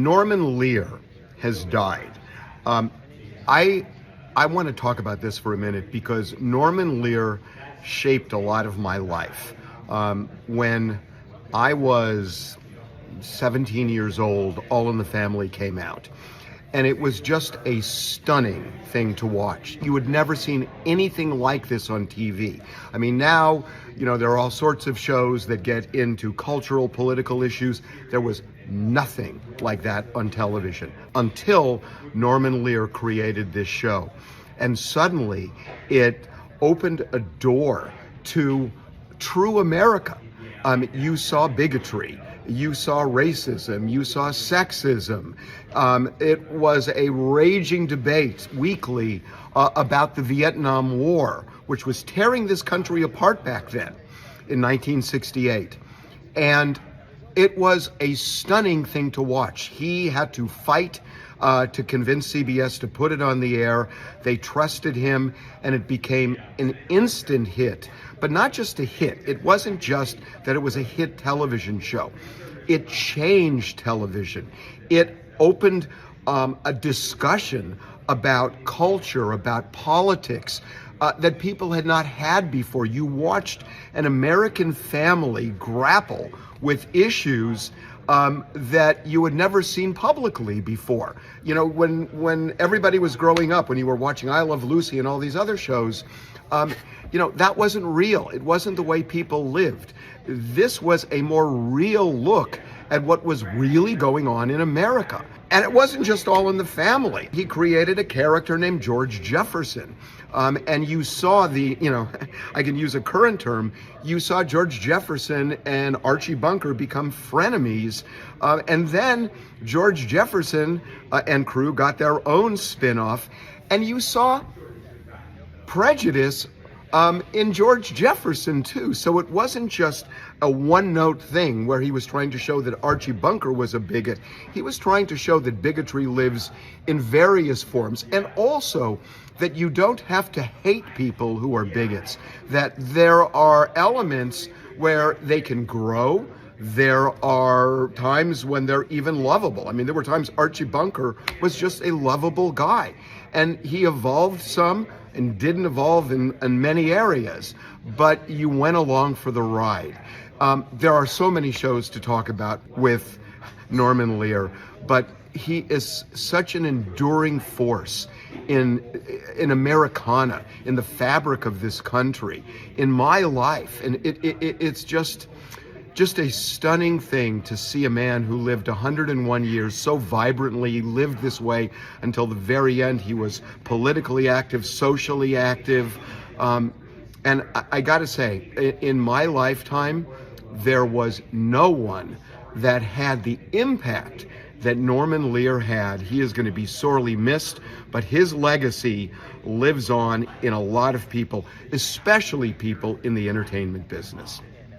Norman Lear has died. Um, I want to talk about this for a minute because Norman Lear shaped a lot of my life. When I was 17 years old, All in the Family came out. And it was just a stunning thing to watch. You had never seen anything like this on TV. I mean, now, there are all sorts of shows that get into cultural, political issues. There was nothing like that on television until Norman Lear created this show. And suddenly it opened a door to true America. You saw bigotry. You saw racism, you saw sexism. It was a raging debate weekly about the Vietnam War, which was tearing this country apart back then in 1968. And it was a stunning thing to watch. He had to fight to convince CBS to put it on the air. They trusted him, and it became an instant hit. But not just a hit. It wasn't just that it was a hit television show. It changed television. It opened a discussion about culture, about politics, that people had not had before. You watched an American family grapple with issues that you had never seen publicly before. When everybody was growing up, when you were watching I Love Lucy and all these other shows, that wasn't real. It wasn't the way people lived. This was a more real look at what was really going on in America. And it wasn't just All in the Family. He created a character named George Jefferson. And you saw I can use a current term, you saw George Jefferson and Archie Bunker become frenemies. And then George Jefferson and crew got their own spin-off. And you saw prejudice in George Jefferson too. So it wasn't just a one-note thing where he was trying to show that Archie Bunker was a bigot. He was trying to show that bigotry lives in various forms, and also that you don't have to hate people who are bigots, that there are elements where they can grow. There are times when they're even lovable. I mean, there were times Archie Bunker was just a lovable guy, and he evolved some and didn't evolve in many areas, but you went along for the ride. There are so many shows to talk about with Norman Lear, but he is such an enduring force in Americana, in the fabric of this country, in my life. And it's just a stunning thing to see a man who lived 101 years so vibrantly. He lived this way until the very end. He was politically active, socially active. And I got to say, in my lifetime, there was no one that had the impact that Norman Lear had. He is going to be sorely missed, but his legacy lives on in a lot of people, especially people in the entertainment business.